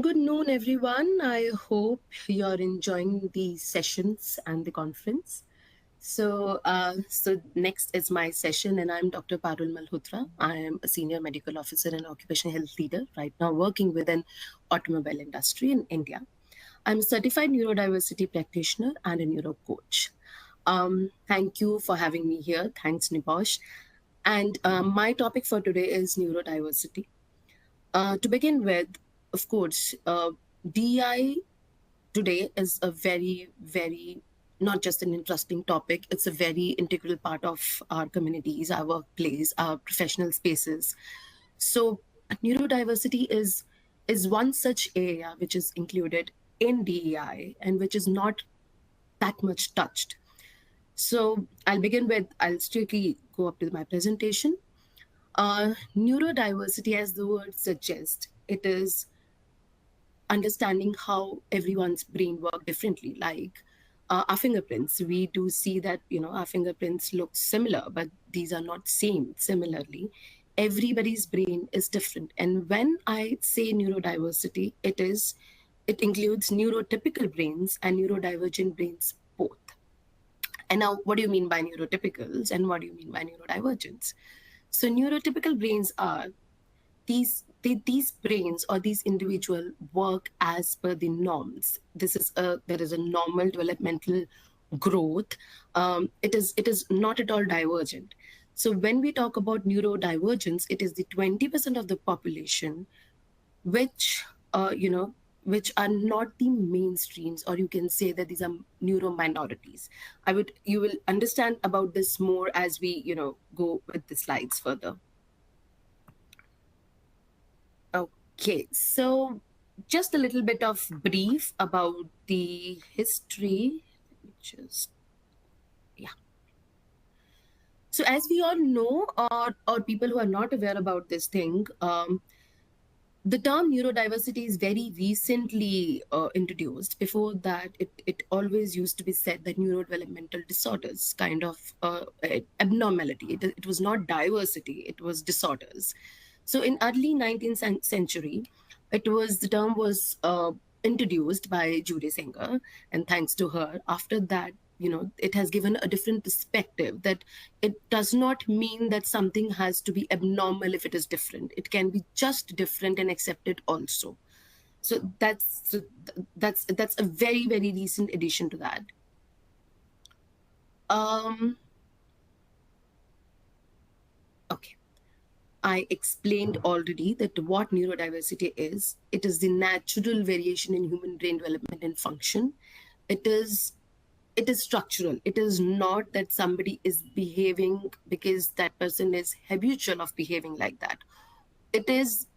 Good noon, everyone. I hope you're enjoying the sessions and the conference. So next is my session, and I'm Dr. Parul Malhotra. I am a senior medical officer and occupational health leader right now working with an automobile industry in India. I'm a certified neurodiversity practitioner and a neuro coach. Thank you for having me here. Thanks, Nibosh. And my topic for today is neurodiversity. To begin with, of course, DI today is a very not just an interesting topic, it's a very integral part of our communities, our workplace, our professional spaces. So neurodiversity is one such area which is included in DEI and which is not that much touched. So I'll strictly go up to my presentation. Neurodiversity, as the word suggests, it is understanding how everyone's brain work differently. Like our fingerprints, we do see that our fingerprints look similar, but these are not same. Similarly, everybody's brain is different, and when I say neurodiversity, it includes neurotypical brains and neurodivergent brains both. And now, what do you mean by neurotypicals and what do you mean by neurodivergence? So neurotypical brains are these brains or these individual work as per the norms. There is a normal developmental growth. It is not at all divergent. So when we talk about neurodivergence, it is the 20% of the population which which are not the mainstreams, or you can say that these are neuro minorities. You will understand about this more as we go with the slides further. Okay, so just a little bit of brief about the history. Let me just, yeah. So as we all know, or people who are not aware about this thing, the term neurodiversity is very recently introduced. Before that, it always used to be said that neurodevelopmental disorders, kind of abnormality. It was not diversity, it was disorders. So in early 19th century, the term was introduced by Judy Singer, and thanks to her, after that, it has given a different perspective that it does not mean that something has to be abnormal if it is different. It can be just different and accepted also. So that's a very recent addition to that. Um, okay. I explained already that what neurodiversity is. It is the natural variation in human brain development and function. It is structural. It is not that somebody is behaving because that person is habitual of behaving like that. It is,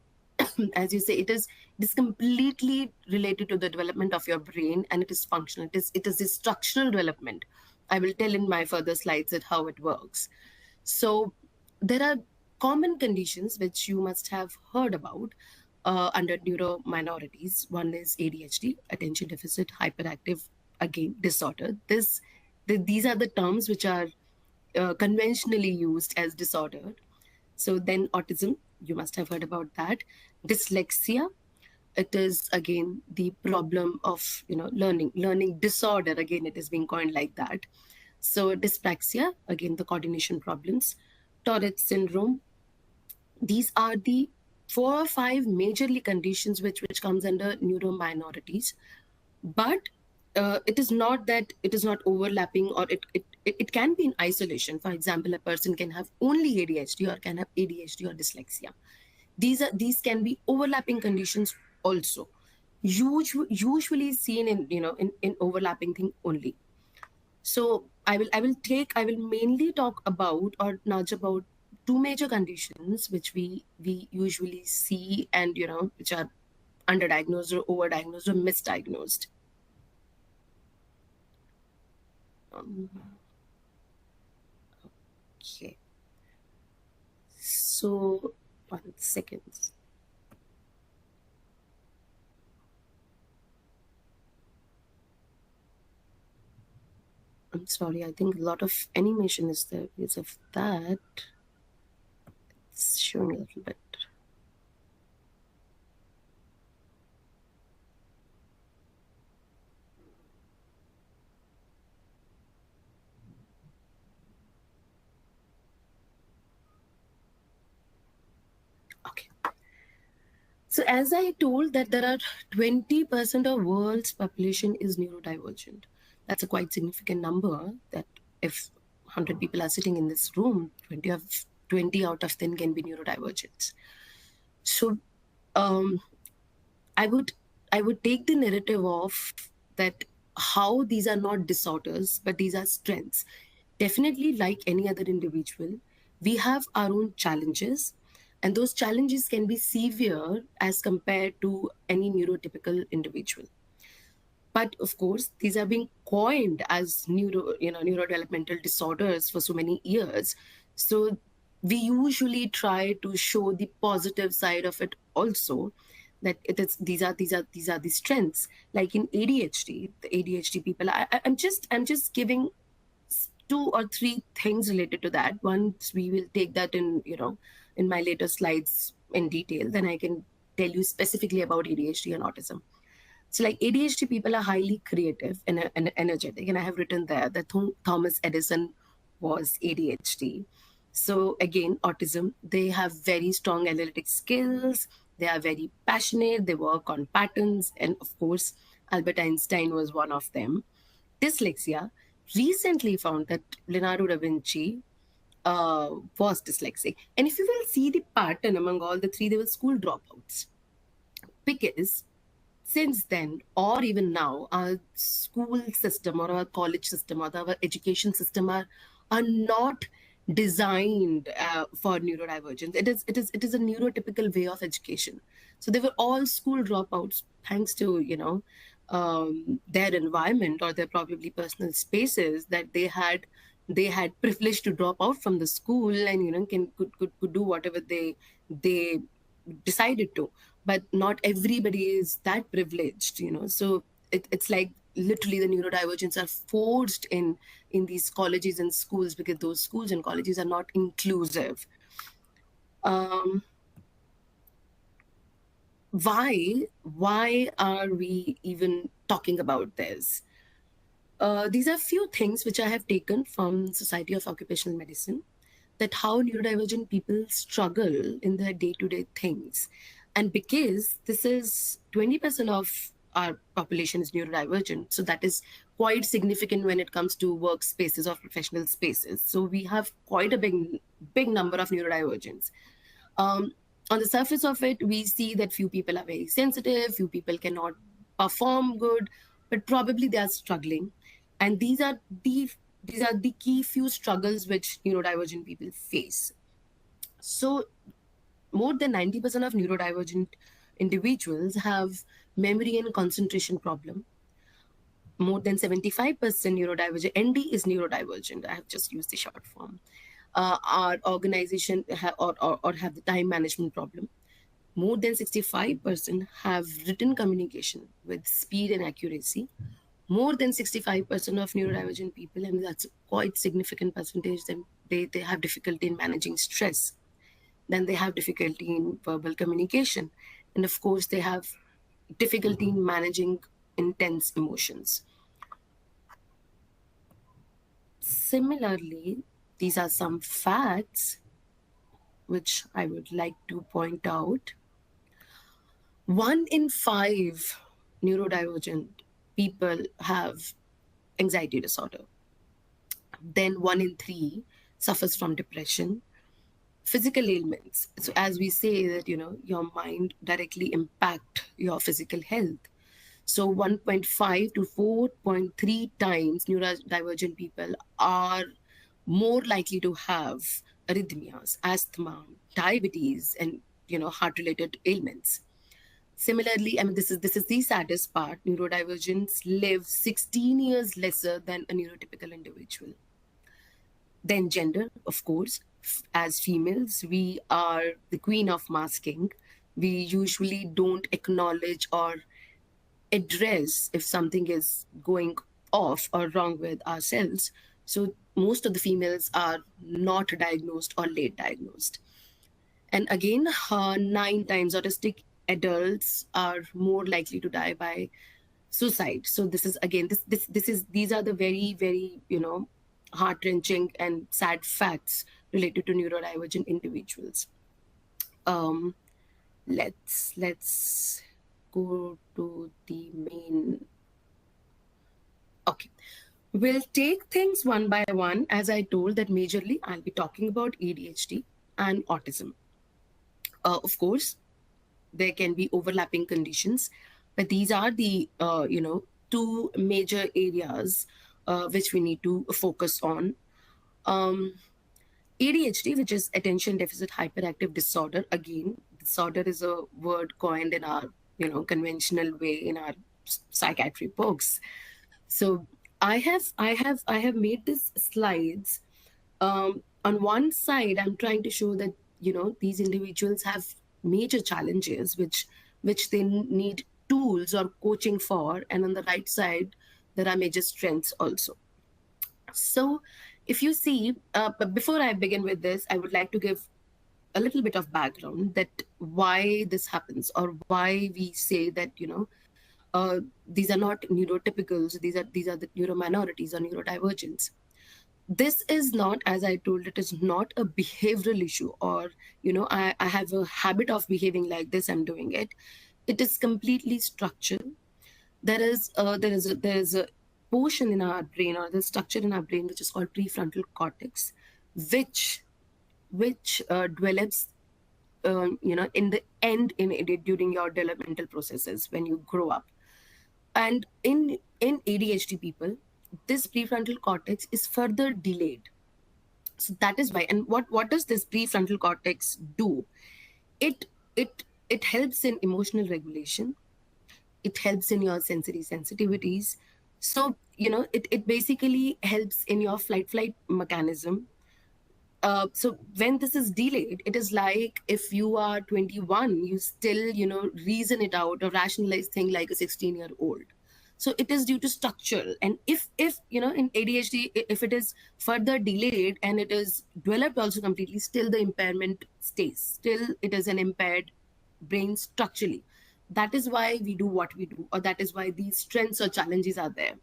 as you say, it is completely related to the development of your brain, and it is functional. It is a structural development. I will tell in my further slides that how it works. So there are common conditions which you must have heard about under neuro minorities. One is ADHD, attention deficit hyperactive again disorder. These are the terms which are conventionally used as disorder. So then autism, you must have heard about that. Dyslexia, it is again the problem of learning disorder. Again, it is being coined like that. So dyspraxia, again the coordination problems. Tourette syndrome, these are the 4 or 5 majorly conditions which comes under neuro minorities. But it is not that it is not overlapping, or it can be in isolation. For example, a person can have only ADHD or can have ADHD or dyslexia. These can be overlapping conditions also, usually seen in in overlapping thing only. So I will mainly talk about or nudge about two major conditions which we usually see, and which are underdiagnosed or overdiagnosed or misdiagnosed. Um, okay. So 1 second. I'm sorry, I think a lot of animation is there because of that. It's showing a little bit. Okay. So as I told that there are 20% of world's population is neurodivergent. That's a quite significant number that if 100 people are sitting in this room, 20 out of 10 can be neurodivergent. So um, I would I would take the narrative of that how these are not disorders, but these are strengths. Definitely, like any other individual, we have our own challenges, and those challenges can be severe as compared to any neurotypical individual. But of course, these are being coined as neurodevelopmental disorders for so many years. So we usually try to show the positive side of it also, that it is these are the strengths. Like in ADHD, the ADHD people, I'm just giving two or three things related to that. Once we will take that in my later slides in detail, then I can tell you specifically about ADHD and autism. So, like ADHD people are highly creative and energetic, and I have written there that Thomas Edison was ADHD. So, again, autism, they have very strong analytic skills, they are very passionate, they work on patterns, and of course, Albert Einstein was one of them. Dyslexia, recently found that Leonardo da Vinci was dyslexic. And if you will see the pattern among all the three, they were school dropouts. Because since then or even now, our school system or our college system or our education system are not designed for neurodivergence. It is a neurotypical way of education. So they were all school dropouts thanks to their environment or their probably personal spaces that they had privilege to drop out from the school and could do whatever they decided to. But not everybody is that privileged. So it's like literally the neurodivergence are forced in these colleges and schools because those schools and colleges are not inclusive. um why are we even talking about this? These are few things which I have taken from Society of Occupational Medicine, that how neurodivergent people struggle in their day-to-day things. And because this is 20% of our population is neurodivergent, so that is quite significant when it comes to workspaces or professional spaces. So we have quite a big number of neurodivergents. um, on the surface of it, we see that few people are very sensitive, few people cannot perform good, but probably they are struggling. And these are the key few struggles which neurodivergent people face. So more than 90% of neurodivergent individuals have memory and concentration problem. More than 75% neurodivergent, ND is neurodivergent, I have just used the short form. Our organization or have the time management problem. More than 65% have written communication with speed and accuracy. More than 65% of neurodivergent people, and that's a quite significant percentage, then they have difficulty in managing stress. Then they have difficulty in verbal communication. And of course, they have difficulty in managing intense emotions. Similarly, these are some facts which I would like to point out. 1 in 5 neurodivergent people have anxiety disorder. Then 1 in 3 suffers from depression. Physical ailments. So as we say that your mind directly impact your physical health. So 1.5 to 4.3 times neurodivergent people are more likely to have arrhythmias, asthma, diabetes, and heart related ailments. Similarly, I mean, this is the saddest part. Neurodivergents live 16 years lesser than a neurotypical individual. Then gender, of course. As females, we are the queen of masking. We usually don't acknowledge or address if something is going off or wrong with ourselves. So most of the females are not diagnosed or late diagnosed. And again, 9 times autistic adults are more likely to die by suicide. So this is again these are the very very heart wrenching and sad facts related to neurodivergent individuals. Um, let's go to the main. Okay, we'll take things one by one. As I told, that majorly I'll be talking about ADHD and autism. Of course, there can be overlapping conditions, but these are the two major areas which we need to focus on. Um, ADHD, which is attention deficit hyperactive disorder. Again, disorder is a word coined in our conventional way in our psychiatry books. So I have made these slides. On one side, I'm trying to show that these individuals have major challenges which they need tools or coaching for, and on the right side, there are major strengths also. So, if you see, but before I begin with this, I would like to give a little bit of background that why this happens, or why we say that these are not neurotypicals, these are the neurominorities or neurodivergents. This is not, as I told, it is not a behavioral issue, or I have a habit of behaving like this, I'm doing it. It is completely structural. There is a portion in our brain, or the structure in our brain, which is called prefrontal cortex, which develops in the end in it during your developmental processes when you grow up. And in ADHD people, this prefrontal cortex is further delayed. So that is why. And what does this prefrontal cortex do? It it it helps in emotional regulation. It helps in your sensory sensitivities. So it basically helps in your flight mechanism. So when this is delayed, it is like if you are 21, you still reason it out or rationalize thing like a 16-year-old. So it is due to structural. And if in ADHD, if it is further delayed and it is developed also completely, still the impairment stays, still it is an impaired brain structurally. That is why we do what we do, or that is why these strengths or challenges are there.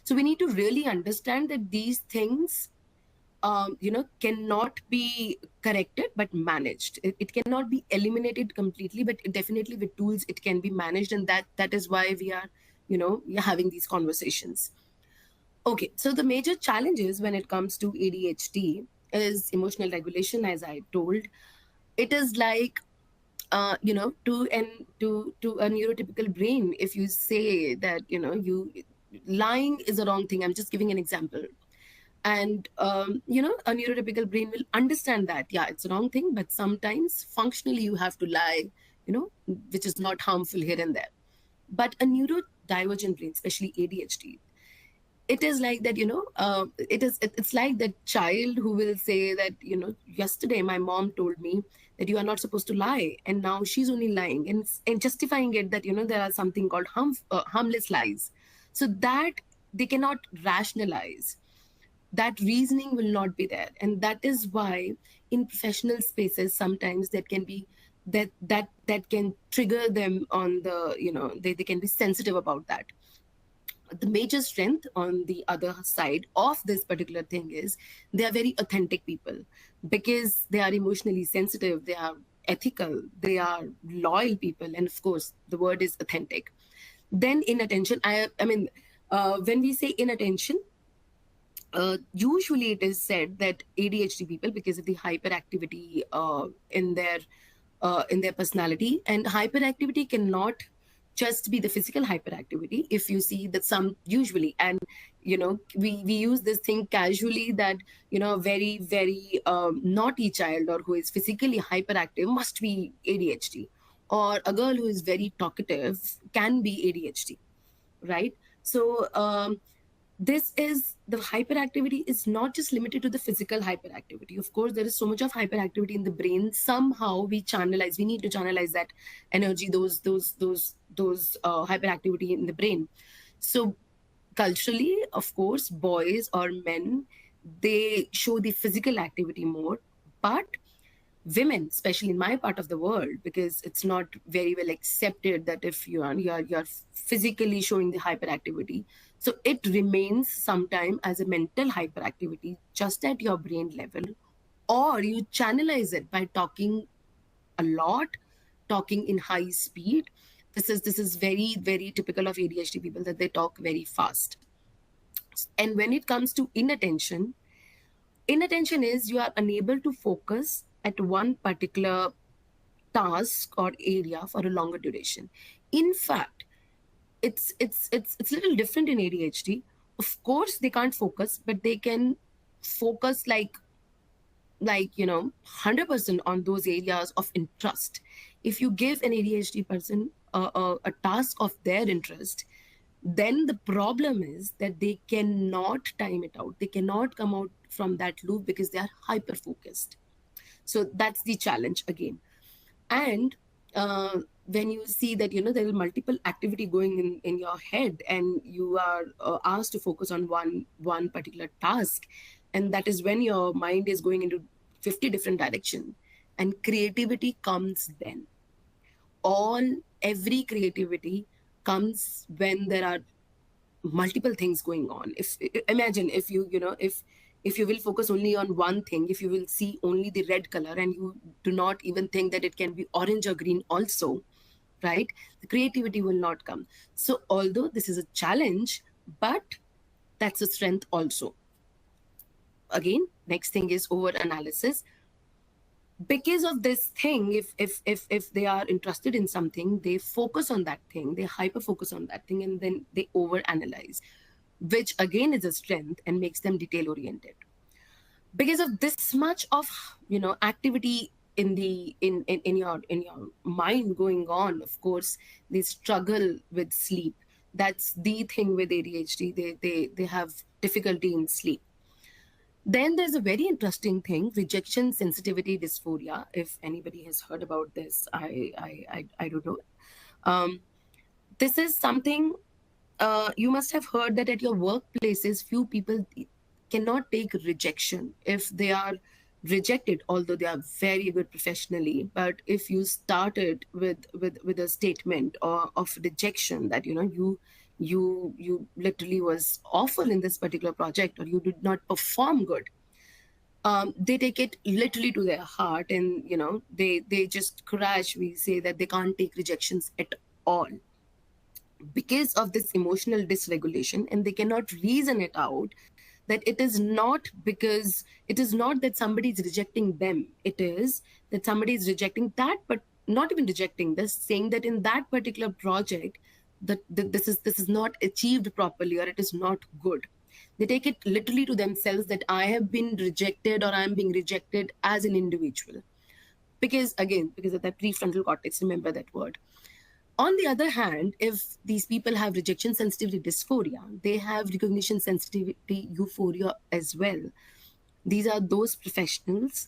So we need to really understand that these things cannot be corrected but managed. It cannot be eliminated completely, but definitely with tools it can be managed, and that is why we are having these conversations. Okay, so the major challenges when it comes to ADHD is emotional regulation, as I told. It is like to a neurotypical brain, if you say that you lying is a wrong thing, I'm just giving an example. And a neurotypical brain will understand that, yeah, it's a wrong thing, but sometimes functionally you have to lie, which is not harmful here and there. But a neurodivergent brain, especially ADHD, it is like that, it's like that child who will say that yesterday my mom told me that you are not supposed to lie, and now she's only lying and justifying it that there are something called harmless lies. So that they cannot rationalize, that reasoning will not be there. And that is why in professional spaces sometimes that can be that can trigger them on the they can be sensitive about that. The major strength on the other side of this particular thing is they are very authentic people, because they are emotionally sensitive, they are ethical, they are loyal people, and of course the word is authentic. Then inattention, I mean, when we say inattention, usually it is said that ADHD people, because of the hyperactivity in their personality, and hyperactivity cannot just be the physical hyperactivity. If you see that some usually, and we use this thing casually that a very very naughty child or who is physically hyperactive must be ADHD, or a girl who is very talkative can be ADHD, right? So this is the hyperactivity is not just limited to the physical hyperactivity. Of course, there is so much of hyperactivity in the brain. Somehow we need to channelize that energy, those hyperactivity in the brain. So culturally, of course, boys or men, they show the physical activity more, but women, especially in my part of the world, because it's not very well accepted that if you're physically showing the hyperactivity, so it remains sometime as a mental hyperactivity just at your brain level, or you channelize it by talking a lot, talking in high speed. This is very, very typical of ADHD people, that they talk very fast. And when it comes to inattention is you are unable to focus at one particular task or area for a longer duration. In fact, it's a little different in ADHD. Of course, they can't focus, but they can focus like 100% on those areas of interest. If you give an ADHD person a task of their interest, then the problem is that they cannot time it out. They cannot come out from that loop because they are hyper focused. So that's the challenge again. And when you see that there is multiple activity going in your head, and you are asked to focus on one particular task, and that is when your mind is going into 50 different direction, and creativity comes then. All Every creativity comes when there are multiple things going on. If imagine, if if you will focus only on one thing, if you will see only the red color, and you do not even think that it can be orange or green also, right? The creativity will not come. So although this is a challenge, but that's a strength also. Again, next thing is over analysis. Because of this thing, if they are interested in something, they focus on that thing, they hyper focus on that thing, and then they over analyze, which again is a strength and makes them detail oriented. Because of this much of activity in the in your mind going on, of course they struggle with sleep. That's the thing with ADHD. They have difficulty in sleep. Then there's a very interesting thing, rejection sensitivity dysphoria. If anybody has heard about this, I don't know. This is something, you must have heard that at your workplaces, few people cannot take rejection. If they are rejected, although they are very good professionally, but if you started with a statement or of rejection, that you literally was awful in this particular project, or you did not perform good, they take it literally to their heart, and they just crash. We say that they can't take rejections at all because of this emotional dysregulation, and they cannot reason it out, that it is not that somebody is rejecting them. It is that somebody is rejecting that, but not even rejecting this, saying that in that particular project, that this is not achieved properly, or it is not good. They take it literally to themselves, that I have been rejected, or I am being rejected as an individual, because again, because of that prefrontal cortex. Remember that word. On the other hand, if these people have rejection sensitivity dysphoria, they have recognition sensitivity euphoria as well. These are those professionals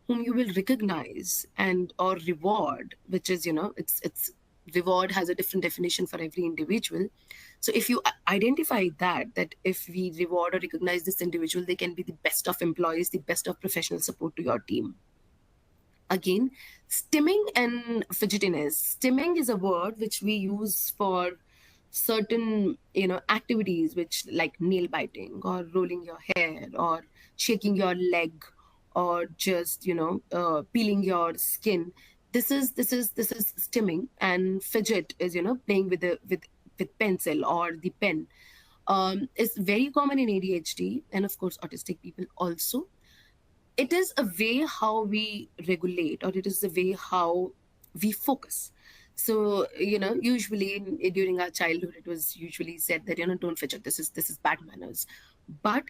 whom you will recognize and or reward, which is, it's reward has a different definition for every individual. So if you identify that if we reward or recognize this individual, they can be the best of employees, the best of professional support to your team. Again, stimming and fidgetiness. Stimming is a word which we use for certain activities, which like nail biting, or rolling your hair, or shaking your leg, or just peeling your skin. This is stimming. And fidget is playing with pencil or the pen. It's very common in ADHD, and of course autistic people also. It is a way how we regulate, or it is the way how we focus. So usually during our childhood, it was usually said that don't fidget, this is bad manners. But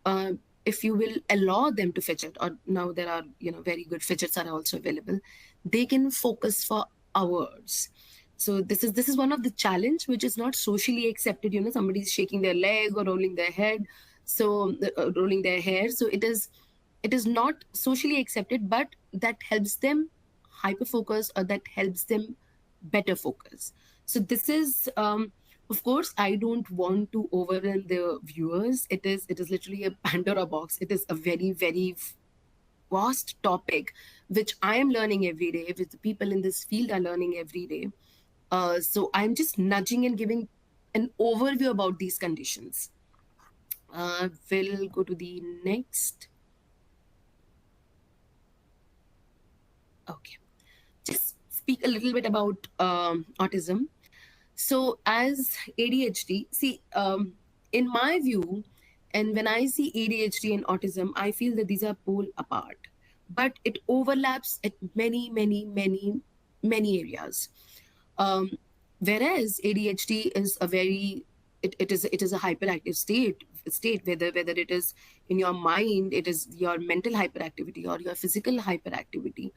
uh, if you will allow them to fidget, or now there are very good fidgets are also available, they can focus for hours. So this is one of the challenge which is not socially accepted. Somebody's shaking their leg or rolling their head, so rolling their hair. So it is not socially accepted, but that helps them hyper focus, or that helps them better focus. So this is, of course, I don't want to overwhelm the viewers. It is literally a Pandora box. It is a very, very vast topic which I am learning every day, which the people in this field are learning every day. So I'm just nudging and giving an overview about these conditions. We'll go to the next. Okay. Just speak a little bit about autism. So, as ADHD, see, in my view, and when I see ADHD and autism, I feel that these are pole apart, but it overlaps at many, many, many, many areas. Um, Whereas ADHD is a very it is a hyperactive state, whether it is in your mind, it is your mental hyperactivity or your physical hyperactivity.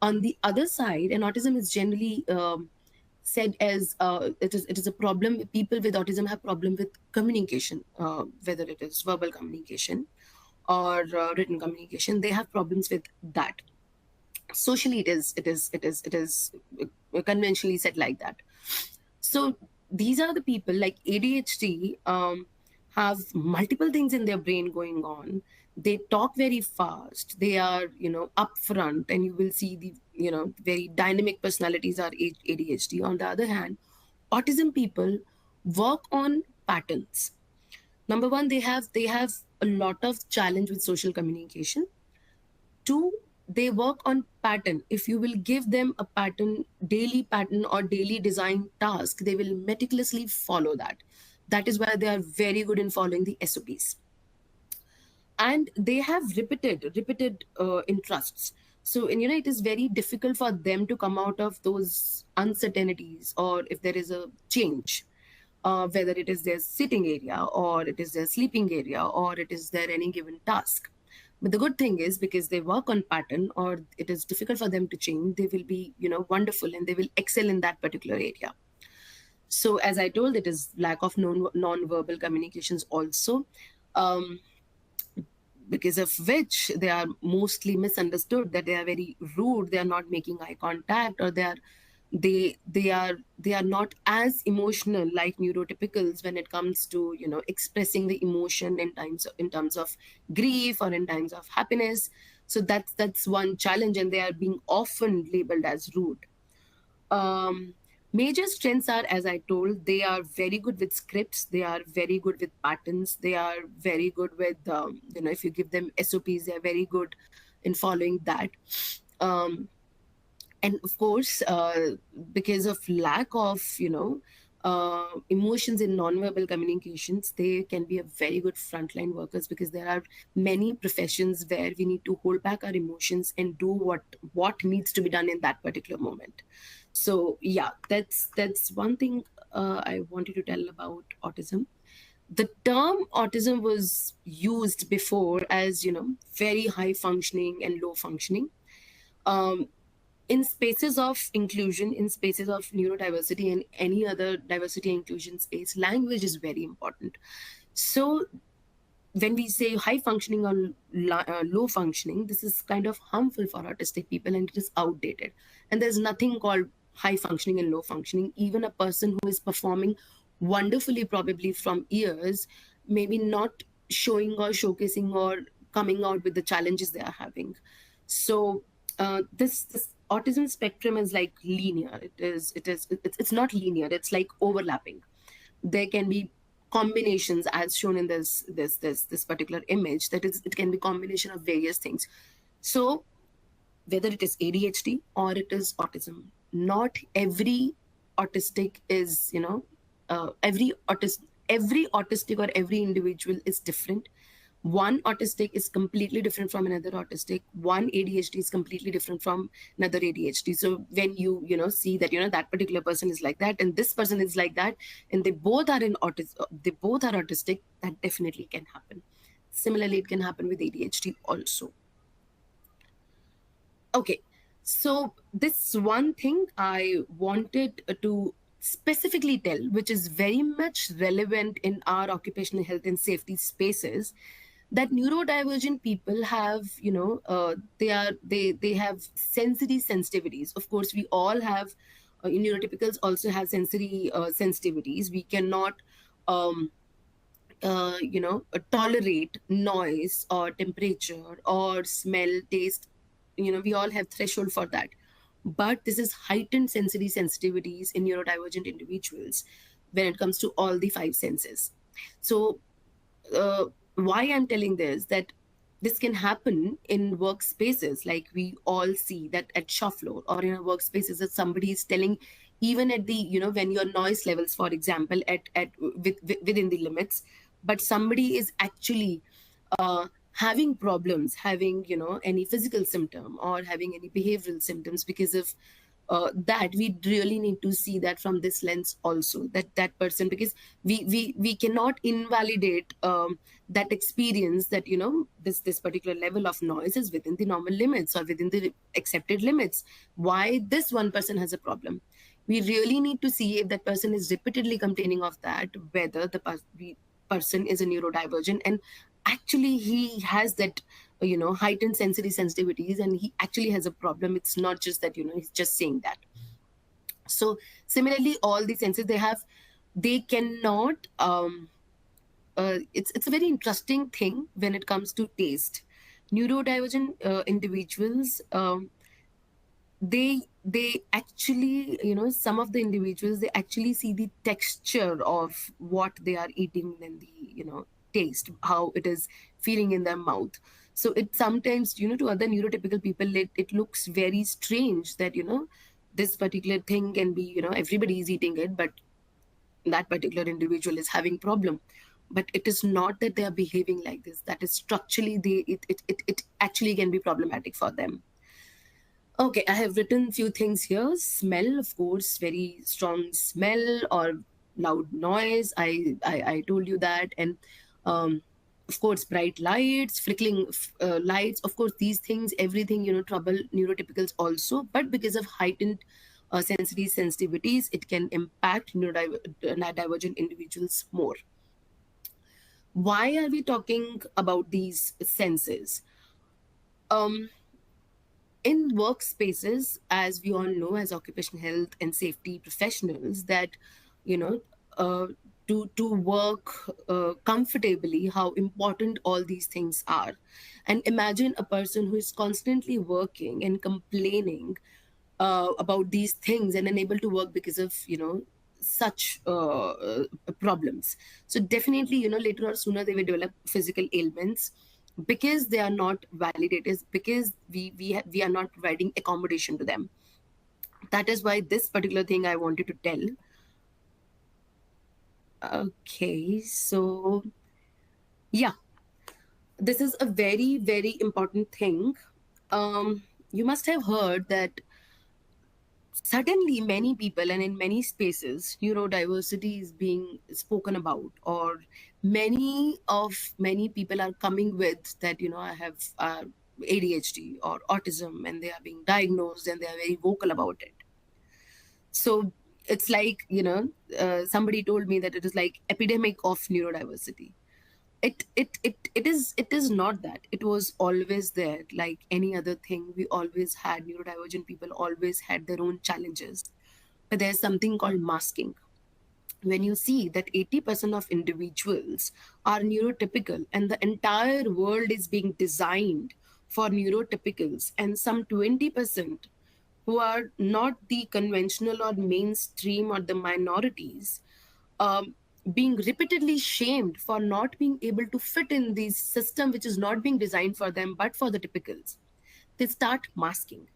On the other side, and autism is generally said as it is a problem. People with autism have problem with communication, whether it is verbal communication or written communication. They have problems with that. Socially, it is conventionally said like that. So these are the people like ADHD, have multiple things in their brain going on. They talk very fast. They are, upfront, and you will see the, very dynamic personalities are ADHD. On the other hand, autism people work on patterns. Number one, they have a lot of challenge with social communication. Two, they work on pattern. If you will give them a pattern, daily pattern or daily design task, they will meticulously follow that. That is why they are very good in following the SOPs. And they have repeated interests. So, and it is very difficult for them to come out of those uncertainties, or if there is a change, whether it is their sitting area or it is their sleeping area or it is their any given task. But the good thing is, because they work on pattern, or it is difficult for them to change, they will be, wonderful, and they will excel in that particular area. So, as I told, it is lack of non-verbal communications also, um, because of which they are mostly misunderstood, that they are very rude, they are not making eye contact, or they are not as emotional like neurotypicals when it comes to, expressing the emotion in terms of grief or in times of happiness. So that's one challenge, and they are being often labeled as rude. um, Major strengths are, as I told, they are very good with scripts, they are very good with patterns, they are very good with, if you give them SOPs, they are very good in following that. um, and of course, because of lack of, emotions in nonverbal communications, they can be a very good frontline workers, because there are many professions where we need to hold back our emotions and do what needs to be done in that particular moment. So yeah, that's one thing I wanted to tell about autism. The term autism was used before as, very high functioning and low functioning. um, in spaces of inclusion, in spaces of neurodiversity and any other diversity and inclusion space, language is very important. So when we say high functioning or low functioning, this is kind of harmful for autistic people, and it is outdated. And there's nothing called high functioning and low functioning. Even a person who is performing wonderfully, probably from years, maybe not showing or showcasing or coming out with the challenges they are having. So this autism spectrum is like linear. It's not linear. It's like overlapping. There can be combinations, as shown in this particular image, that is, it can be combination of various things. So whether it is ADHD or it is autism, not every autistic is, every autistic or every individual is different. One autistic is completely different from another autistic. One ADHD is completely different from another ADHD. So when you see that, that particular person is like that and this person is like that, and they both are they both are autistic, that definitely can happen. Similarly, it can happen with ADHD also. Okay, so this one thing I wanted to specifically tell, which is very much relevant in our occupational health and safety spaces, that neurodivergent people have, they have sensory sensitivities. Of course, we all have, neurotypicals also have sensory sensitivities. We cannot um, tolerate noise or temperature or smell, taste. We all have threshold for that. But this is heightened sensory sensitivities in neurodivergent individuals when it comes to all the five senses. So why I'm telling this, that this can happen in workspaces, like we all see that at shop floor or in a workspaces that somebody is telling, even at the, when your noise levels, for example, within the limits, but somebody is actually having problems, having, any physical symptom or having any behavioral symptoms because of that. We really need to see that from this lens also, that that person, because we cannot invalidate that experience, that, this particular level of noise is within the normal limits or within the accepted limits. Why this one person has a problem? We really need to see if that person is repeatedly complaining of that, whether the person is a neurodivergent, and actually he has that, heightened sensory sensitivities, and he actually has a problem. It's not just that, he's just saying that. So similarly, all these senses they have, they cannot it's a very interesting thing when it comes to taste. Neurodivergent individuals, they actually, some of the individuals, they actually see the texture of what they are eating, and the, taste, how it is feeling in their mouth. So it sometimes, to other neurotypical people, it looks very strange that, this particular thing can be, everybody is eating it, but that particular individual is having problem. But it is not that they are behaving like this, that is structurally it actually can be problematic for them. Okay, I have written few things here. Smell, of course, very strong smell or loud noise. I told you that, and of course, bright lights, flickering lights. Of course, these things, everything, trouble neurotypicals also. But because of heightened sensory sensitivities, it can impact neurodivergent individuals more. Why are we talking about these senses? Um, in workspaces, as we all know, as occupational health and safety professionals, that, you know uh, to work comfortably, how important all these things are. And imagine a person who is constantly working and complaining about these things and unable to work because of, such problems. So definitely, later or sooner they will develop physical ailments, because they are not validated, because we are not providing accommodation to them. That is why this particular thing I wanted to tell. Okay, so yeah, this is a very very important thing. You must have heard that suddenly many people and in many spaces neurodiversity is being spoken about, or many people are coming with that, I have ADHD or autism, and they are being diagnosed and they are very vocal about it. So it's like, somebody told me that it is like epidemic of neurodiversity. It is not that. It was always there, like any other thing. We always had neurodivergent people, always had their own challenges. But there's something called masking. When you see that 80% of individuals are neurotypical, and the entire world is being designed for neurotypicals, and some 20% who are not the conventional or mainstream or the minorities, um, being repeatedly shamed for not being able to fit in this system which is not being designed for them but for the typicals, they start masking.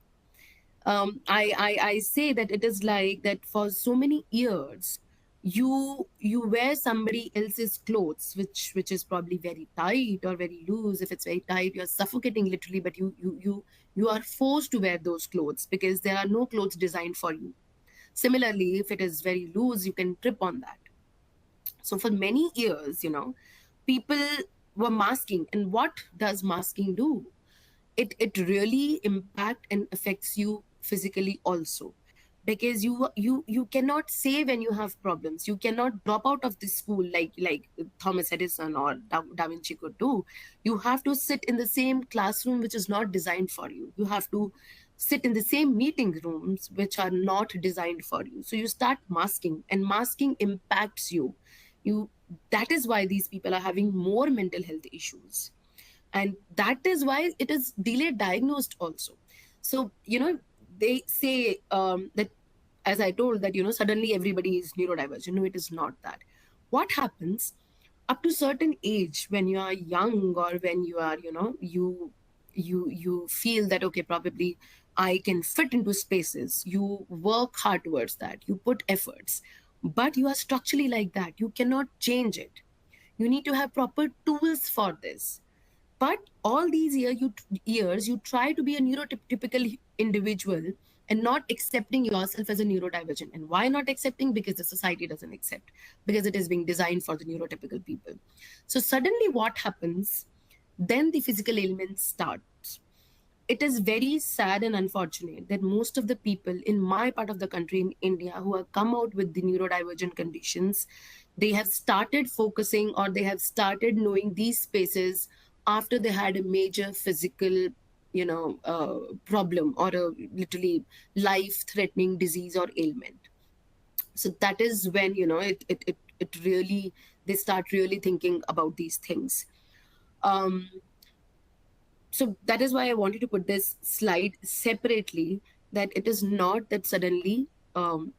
I say that it is like that for so many years, you wear somebody else's clothes, which is probably very tight or very loose. If it's very tight, you're suffocating literally, but you are forced to wear those clothes because there are no clothes designed for you. Similarly, if it is very loose, you can trip on that. So for many years, people were masking. And what does masking do? It really impact and affects you physically also, because you cannot say when you have problems. You cannot drop out of the school like Thomas Edison or da Vinci could do. You have to sit in the same classroom which is not designed for you. You have to sit in the same meeting rooms which are not designed for you. So you start masking, and masking impacts you. That is why these people are having more mental health issues, and that is why it is delayed diagnosed also. So they say that, as I told, that suddenly everybody is neurodivergent. No, it is not that. What happens, up to certain age, when you are young, or when you are, you feel that, okay, probably I can fit into spaces, you work hard towards that, you put efforts, but you are structurally like that, you cannot change it. You need to have proper tools for this. But all these years, you try to be a neurotypical individual and not accepting yourself as a neurodivergent. And why not accepting? Because the society doesn't accept, because it is being designed for the neurotypical people. So suddenly, what happens? Then the physical ailments start. It is very sad and unfortunate that most of the people in my part of the country, in India, who have come out with the neurodivergent conditions, they have started focusing, or they have started knowing these spaces after they had a major physical, problem, or a literally life threatening disease or ailment. So that is when, it really, they start really thinking about these things. um, so that is why I wanted to put this slide separately, that it is not that suddenly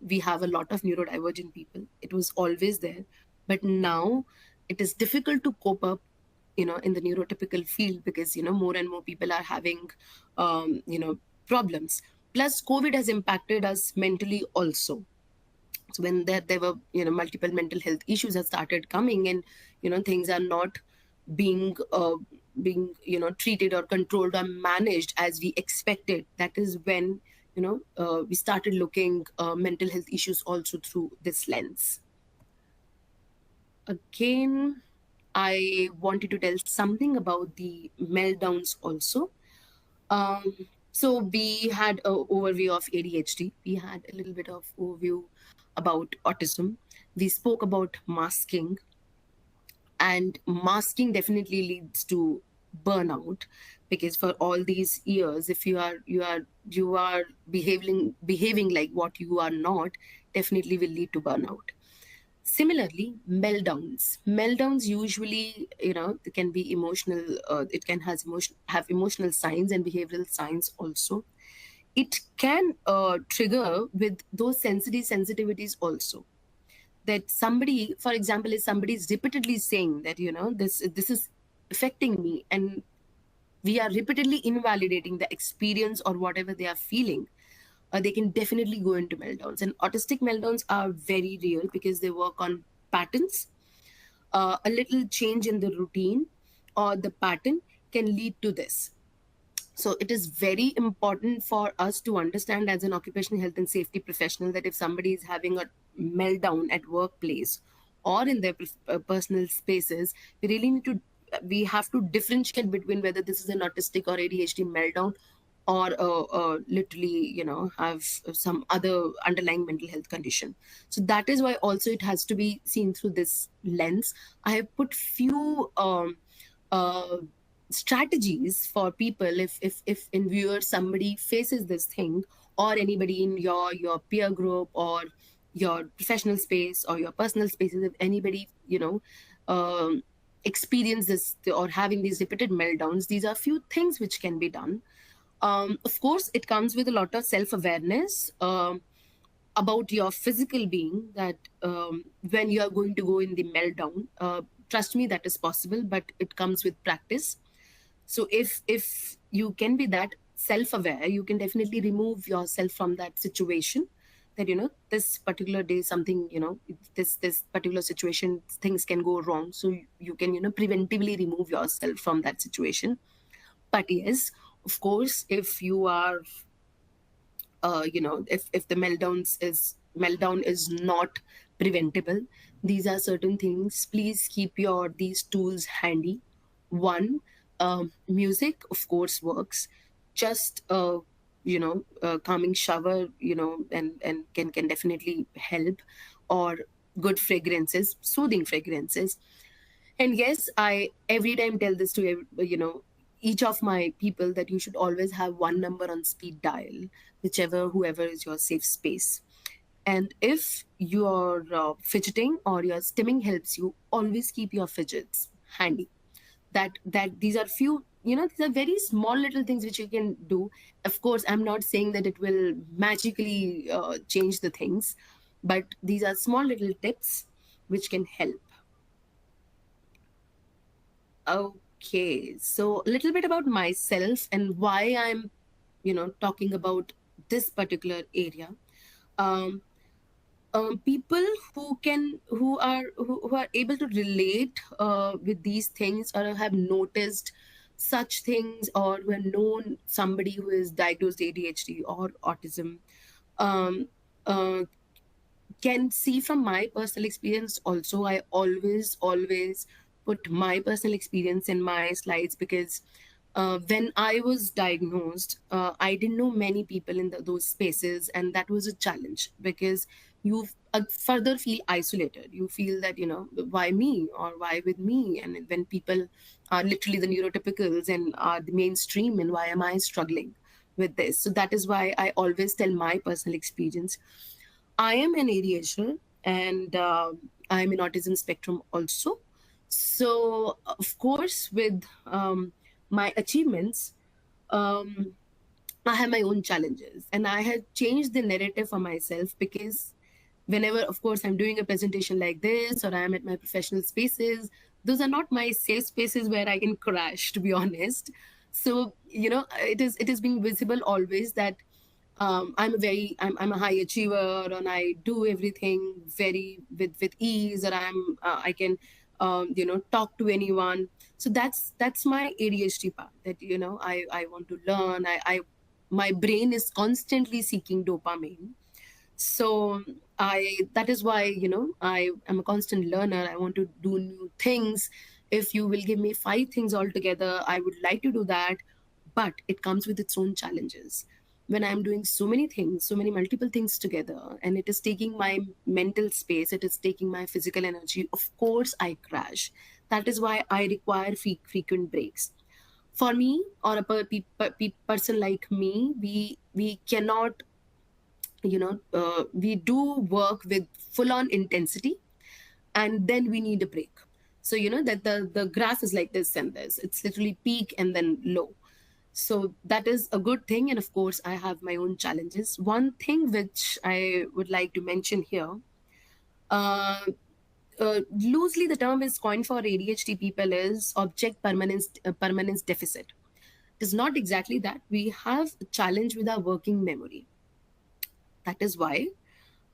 we have a lot of neurodivergent people. It was always there, but now it is difficult to cope up, in the neurotypical field, because more and more people are having problems. Plus COVID has impacted us mentally also. So when there were, multiple mental health issues have started coming, and things are not being treated or controlled or managed as we expected, that is when we started looking mental health issues also through this lens. Again, I wanted to tell something about the meltdowns also. um, so we had an overview of ADHD. We had a little bit of overview about autism. We spoke about masking, and masking definitely leads to burnout, because for all these years, if you are behaving like what you are not, definitely will lead to burnout. Similarly, meltdowns usually, they can be emotional. It can have emotional signs and behavioral signs also. It can trigger with those sensitivities also. That somebody, for example, is somebody is repeatedly saying that, this is affecting me, and we are repeatedly invalidating the experience or whatever they are feeling, they can definitely go into meltdowns. And autistic meltdowns are very real, because they work on patterns. A little change in the routine or the pattern can lead to this. So it is very important for us to understand, as an occupational health and safety professional, that if somebody is having a meltdown at workplace or in their personal spaces, we really need to we have to differentiate between whether this is an autistic or ADHD meltdown, or literally, have some other underlying mental health condition. So that is why also it has to be seen through this lens. I have put few uh, strategies for people, if in viewers somebody faces this thing, or anybody in your peer group, or your professional space, or your personal spaces, if anybody experience this, or having these repeated meltdowns, these are few things which can be done. Of course, it comes with a lot of self-awareness about your physical being, that when you are going to go in the meltdown, trust me, that is possible, but it comes with practice. So if you can be that self-aware, you can definitely remove yourself from that situation, that this particular day something, this particular situation, things can go wrong, so you can preventively remove yourself from that situation. But yes, of course, if you are if the meltdown is not preventable, these are certain things. Please keep your these tools handy. One, music of course works. Just calming shower, and can definitely help. Or good fragrances, soothing fragrances. And yes, I every time tell this to each of my people, that you should always have one number on speed dial, whichever whoever is your safe space. And if your fidgeting or your stimming helps you, always keep your fidgets handy. That these are few, these are very small little things which you can do. Of course, I'm not saying that it will magically change the things, but these are small little tips which can help. Okay, so a little bit about myself and why I'm, talking about this particular area. Um, People who are able to relate with these things, or have noticed such things, or who have known somebody who is diagnosed ADHD or autism, um, uh, can see from my personal experience also. I always put my personal experience in my slides, because when I was diagnosed, I didn't know many people in those spaces, and that was a challenge, because you further feel isolated. You feel that, why me, or why with me, and when people are literally the neurotypicals and are the mainstream, and why am I struggling with this? So that is why I always tell my personal experience. I am an ADHD, and I'm in autism spectrum also. So, of course, with my achievements, um, I have my own challenges, and I have changed the narrative for myself, because whenever, of course, I'm doing a presentation like this, or I'm at my professional spaces, those are not my safe spaces where I can crash, to be honest. So, it is being visible always that I'm a high achiever, and I do everything very with ease, or I can talk to anyone. So that's my ADHD part, that I want to learn. I My brain is constantly seeking dopamine. So I that is why, I am a constant learner. I want to do new things. If you will give me five things altogether, I would like to do that, but it comes with its own challenges. When I'm doing so many things, so many multiple things together, and it is taking my mental space, it is taking my physical energy, of course I crash. That is why I require frequent breaks. For me, or a person like me, we cannot, we do work with full on intensity, and then we need a break. So that the grass is like this and this, it's literally peak and then low. So that is a good thing, and of course I have my own challenges. One thing which I would like to mention here, uh, loosely the term is coined for ADHD people, is object permanence deficit. It is not exactly that. We have a challenge with our working memory. That is why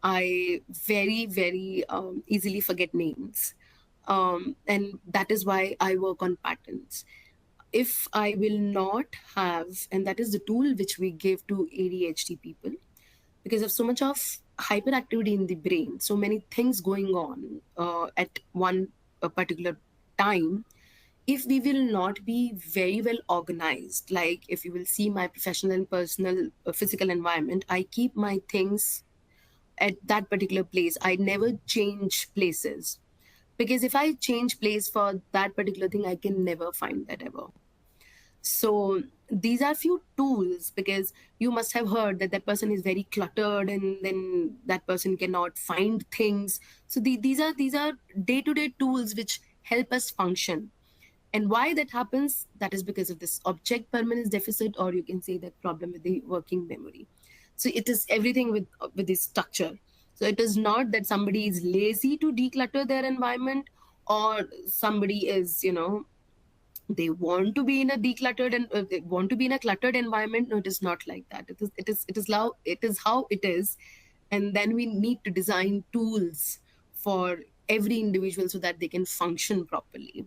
I very easily forget names. And that is why I work on patterns. If I will not have, and that is the tool which we give to ADHD people, because of so much of hyperactivity in the brain, so many things going on at one particular time. If we will not be very well organized, like if you will see my professional and personal physical environment, I keep my things at that particular place. I never change places, because if I change place for that particular thing, I can never find that ever. So these are few tools, because you must have heard that that person is very cluttered, and then that person cannot find things. So these are day-to-day tools which help us function. And why that happens, that is because of this object permanence deficit, or you can say that problem with the working memory. So it is everything with this structure. So it is not that somebody is lazy to declutter their environment, or somebody is, they want to be in a decluttered, and they want to be in a cluttered environment. No, it is not like that. It is how it is. And then we need to design tools for every individual, so that they can function properly.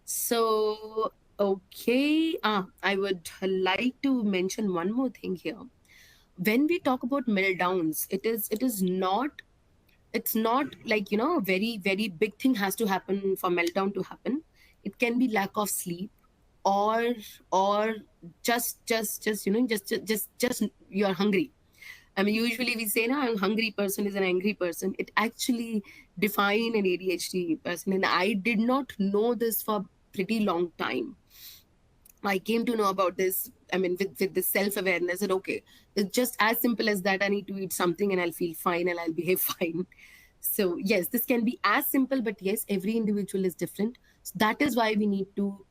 So, okay, I would like to mention one more thing here. When we talk about meltdowns, it's not like, a very very big thing has to happen for meltdown to happen. It can be lack of sleep, or just just you're hungry. I mean, usually we say, no, a hungry person is an angry person. It actually define an ADHD person, and I did not know this for pretty long time. I came to know about this, I mean, with this self-awareness, that okay, it's just as simple as that. I need to eat something and I'll feel fine and I'll behave fine. So yes, this can be as simple, but yes, every individual is different. So that is why we need to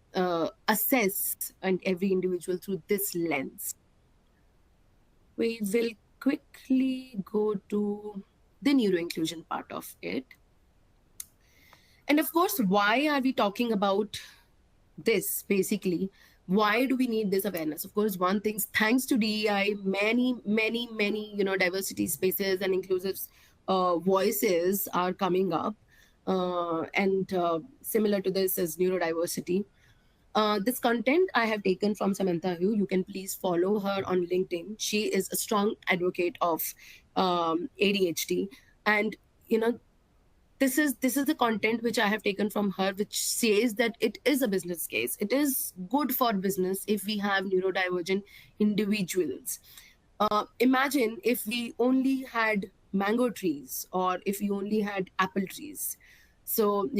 assess and every individual through this lens. We will quickly go to the neuroinclusion part of it. And of course, why are we talking about this basically. Why do we need this awareness? Of course, one thing, thanks to DEI, many diversity spaces and inclusive voices are coming up, and similar to this is neurodiversity. This content I have taken from Samantha Hu. You can please follow her on LinkedIn. She is a strong advocate of ADHD, and you know this is the content which I have taken from her, which says that it is a business case. It is good for business if we have neurodivergent individuals. Imagine if we only had mango trees or if we only had apple trees. So,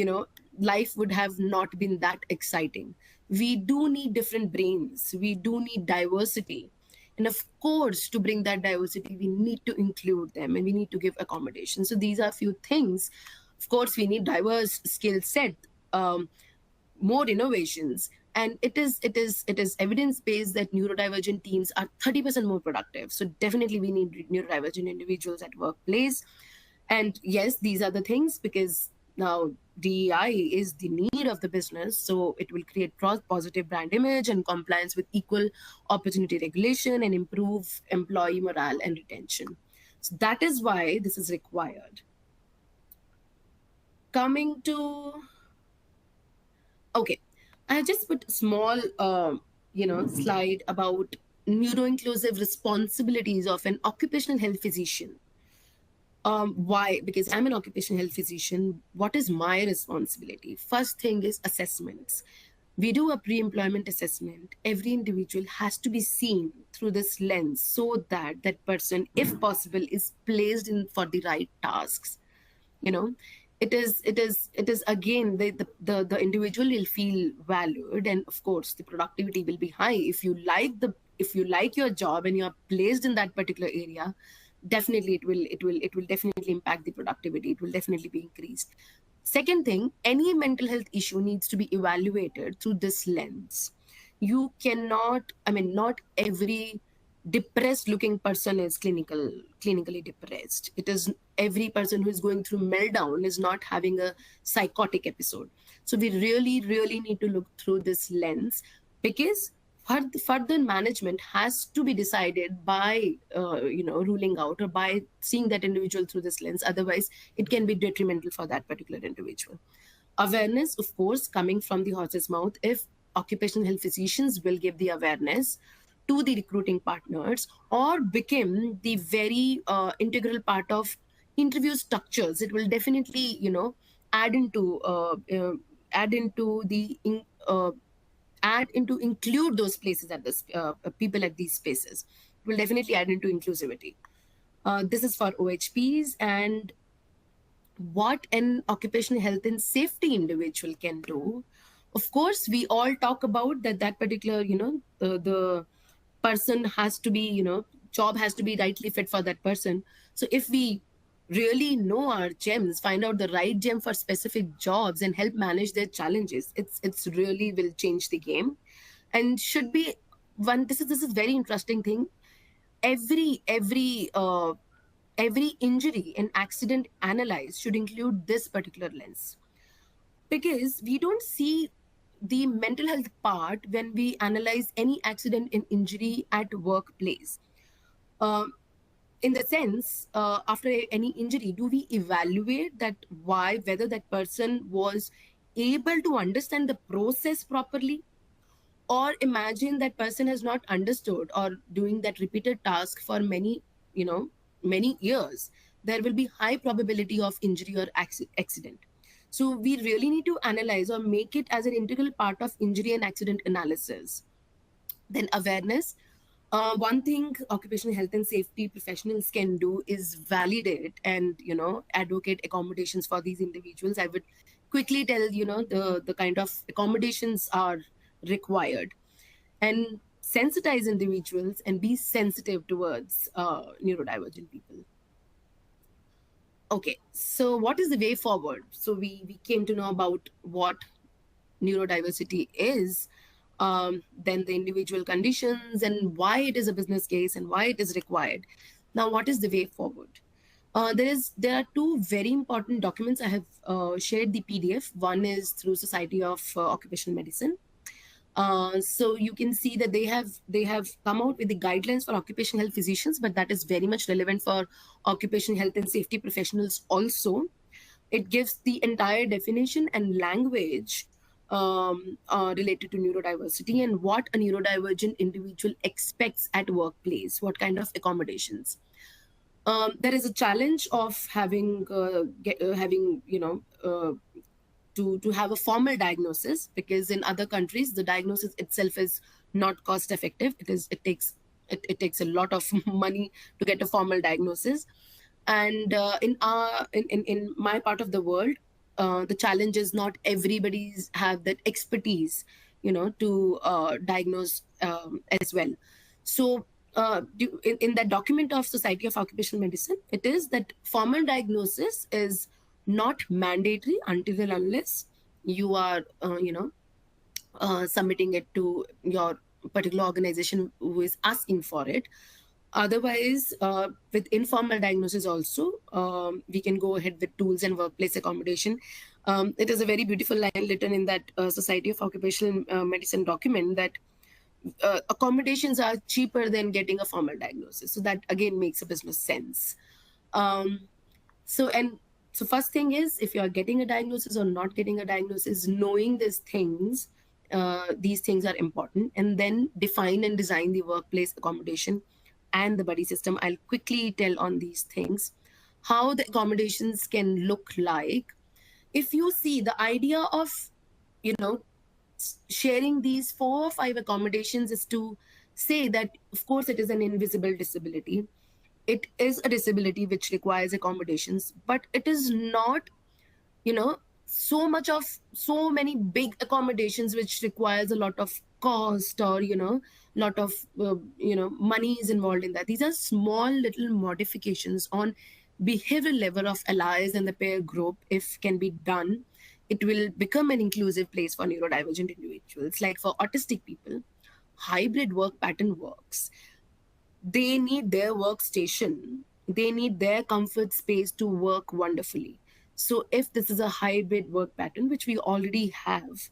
life would have not been that exciting. We do need different brains, we do need diversity. And of course, to bring that diversity, we need to include them and we need to give accommodation. So, these are a few things. Of course, we need diverse skill set. More innovations, and it is evidence based that neurodivergent teams are 30% more productive. So definitely we need neurodivergent individuals at workplace. And yes, these are the things, because now DEI is the need of the business, so it will create positive brand image and compliance with equal opportunity regulation and improve employee morale and retention. So that is why this is required. Coming to, okay, I just put a small, slide about neuro-inclusive responsibilities of an occupational health physician. Why? Because I'm an occupational health physician. What is my responsibility? First thing is assessments. We do a pre-employment assessment. Every individual has to be seen through this lens so that that person, if possible, is placed in for the right tasks. you know it is again, the individual will feel valued, and of course the productivity will be high. If you like your job and you are placed in that particular area, definitely it will definitely impact the productivity. It will definitely be increased. Second thing, any mental health issue needs to be evaluated through this lens. You cannot, I mean, not every depressed looking person is clinically depressed. It is every person who is going through meltdown is not having a psychotic episode. So we really need to look through this lens, because further management has to be decided by ruling out or by seeing that individual through this lens. Otherwise it can be detrimental for that particular individual. Awareness, of course, coming from the horse's mouth. If occupational health physicians will give the awareness to the recruiting partners or become the very integral part of interview structures, it will definitely add into uh, uh, add into the in, add into include those places at this people at these spaces. It will definitely add into inclusivity. This is for OHPs. And what an occupational health and safety individual can do. Of course, we all talk about that particular, the person has to be, job has to be rightly fit for that person. So if we really know our gems, find out the right gem for specific jobs and help manage their challenges, it's really will change the game. And should be one, this is very interesting thing. Every injury and accident analyzed should include this particular lens, because we don't see the mental health part when we analyze any accident and injury at workplace. Um, in the sense, after any injury, do we evaluate that why, whether that person was able to understand the process properly, or imagine that person has not understood or doing that repeated task for you know many years, there will be high probability of injury or accident. So we really need to analyze or make it as an integral part of injury and accident analysis. Then awareness. One thing occupational health and safety professionals can do is validate and advocate accommodations for these individuals. I would quickly tell the kind of accommodations are required, and sensitize individuals and be sensitive towards neurodivergent people. Okay, so what is the way forward? So we came to know about what neurodiversity is, then the individual conditions and why it is a business case and why it is required. Now, what is the way forward? There are two very important documents. I have shared the PDF. One is through Society of Occupational Medicine, So you can see that they have come out with the guidelines for occupational health physicians, but that is very much relevant for occupational health and safety professionals also. It gives the entire definition and language related to neurodiversity and what a neurodivergent individual expects at workplace, what kind of accommodations. There is a challenge of having to have a formal diagnosis, because in other countries the diagnosis itself is not cost effective. It takes a lot of money to get a formal diagnosis. And in my part of the world, the challenge is not everybody's have that expertise, to diagnose as well. So in that document of Society of Occupational Medicine, it is that formal diagnosis is not mandatory until and unless you are submitting it to your particular organization who is asking for it. Otherwise, with informal diagnosis also, we can go ahead with tools and workplace accommodation. It is a very beautiful line written in that Society of Occupational Medicine document, that accommodations are cheaper than getting a formal diagnosis. So that again makes a business sense. Um, so first thing is, if you are getting a diagnosis or not getting a diagnosis, knowing these things are important, and then define and design the workplace accommodation and the buddy system. I'll quickly tell on these things how the accommodations can look like. If you see the idea of you know sharing these 4 or 5 accommodations is to say that, of course, it is an invisible disability. It is a disability which requires accommodations, but it is not, you know, so many big accommodations which requires a lot of cost, or, lot of, money is involved in that. These are small little modifications on behavioral level of allies and the peer group. If can be done, it will become an inclusive place for neurodivergent individuals. Like for autistic people, hybrid work pattern works. They need their workstation, they need their comfort space to work wonderfully. So if this is a hybrid work pattern, which we already have,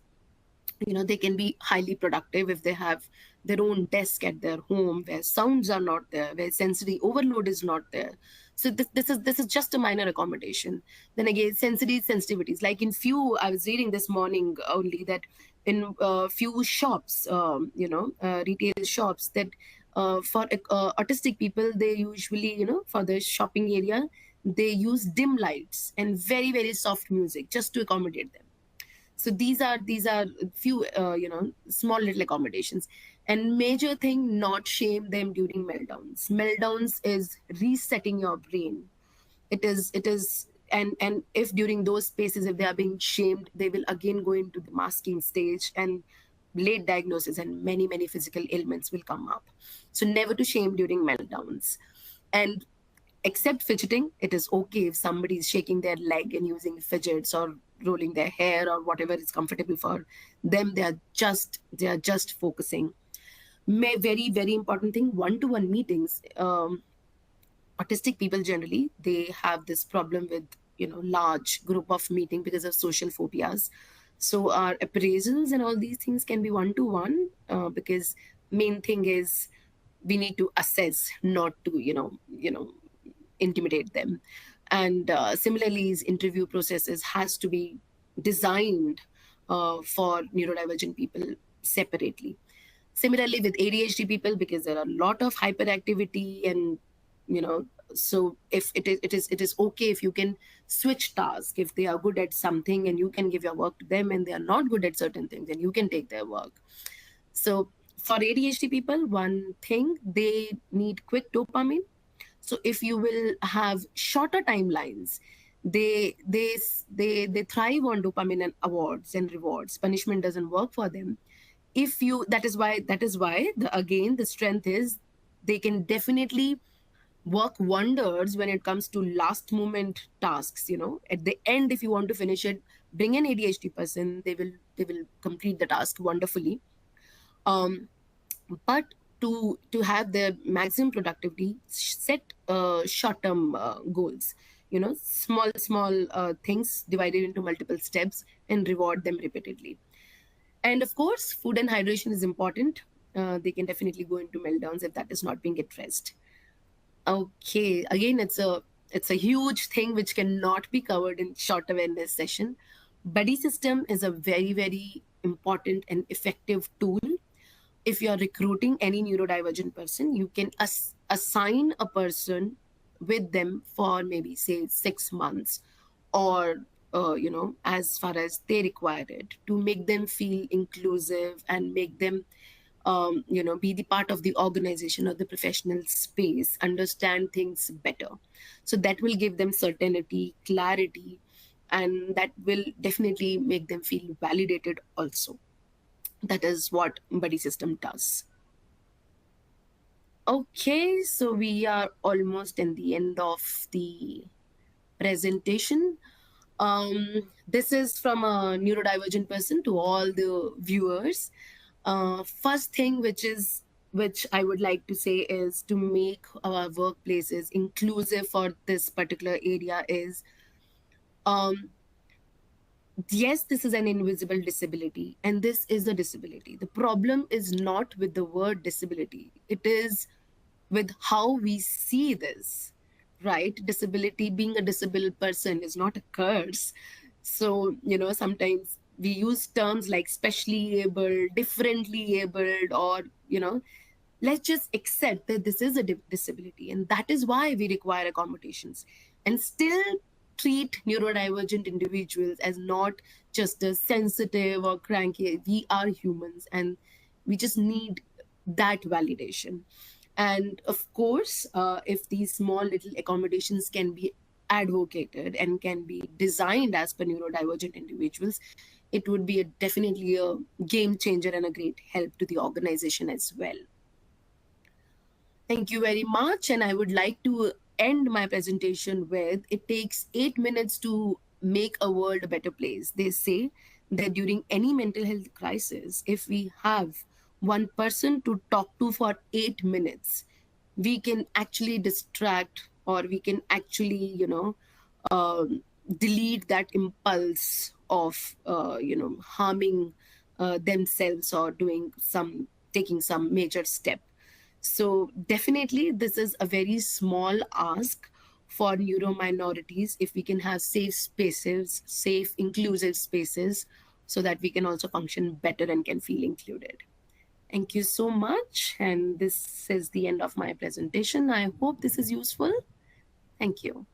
they can be highly productive if they have their own desk at their home, where sounds are not there, where sensory overload is not there. So this is just a minor accommodation. Then again, sensory sensitivities, like in few, I was reading this morning only that in few shops, retail shops, that for autistic people, they usually, for the shopping area, they use dim lights and very very soft music just to accommodate them. So these are few small little accommodations. And major thing, not shame them during meltdowns is resetting your brain. It is and if during those spaces, if they are being shamed, they will again go into the masking stage, and late diagnosis and many many physical ailments will come up. So never to shame during meltdowns. And except fidgeting, it is okay if somebody is shaking their leg and using fidgets, or rolling their hair, or whatever is comfortable for them. They are just focusing. Very very important thing, one-to-one meetings. Autistic people generally, they have this problem with large group of meeting because of social phobias. So our appraisals and all these things can be one-to-one, because main thing is we need to assess, not to intimidate them. And similarly, his interview processes has to be designed for neurodivergent people separately. Similarly with ADHD people, because there are a lot of hyperactivity, and so if it is okay if you can switch tasks. If they are good at something and you can give your work to them, and they are not good at certain things, and you can take their work. So for ADHD people, one thing, they need quick dopamine. So if you will have shorter timelines, they thrive on dopamine and awards and rewards. Punishment doesn't work for them. If you that is why the strength is, they can definitely work wonders when it comes to last moment tasks. At the end, if you want to finish it, bring an ADHD person, they will complete the task wonderfully. um but to have the maximum productivity, set short term goals. Small things divided into multiple steps, and reward them repeatedly. And of course, food and hydration is important. They can definitely go into meltdowns if that is not being addressed. Okay, again, it's a huge thing which cannot be covered in short awareness session. Buddy system is a very, very important and effective tool. If you're recruiting any neurodivergent person, you can assign a person with them for maybe say 6 months, or as far as they require it, to make them feel inclusive and make them be the part of the organization or the professional space, understand things better. So that will give them certainty, clarity, and that will definitely make them feel validated also. That is what buddy system does. Okay, so we are almost in the end of the presentation. This is from a neurodivergent person to all the viewers. First thing which I would like to say is to make our workplaces inclusive for this particular area is, um, yes, this is an invisible disability, and this is a disability. The problem is not with the word disability, it is with how we see this, right? Disability, being a disabled person is not a curse. So, sometimes we use terms like specially able, differently abled, or, let's just accept that this is a disability, and that is why we require accommodations, and still treat neurodivergent individuals as not just as sensitive or cranky. We are humans, and we just need that validation. And of course, if these small little accommodations can be advocated and can be designed as per neurodivergent individuals, it would be definitely a game changer and a great help to the organization as well. Thank you very much. And I would like to end my presentation with, it takes 8 minutes to make a world a better place. They say that during any mental health crisis, if we have one person to talk to for 8 minutes, we can actually distract, or we can actually, delete that impulse of, harming themselves, or taking some major step. So definitely, this is a very small ask for neuro minorities. If we can have safe spaces, safe, inclusive spaces, so that we can also function better and can feel included. Thank you so much. And this is the end of my presentation. I hope this is useful. Thank you.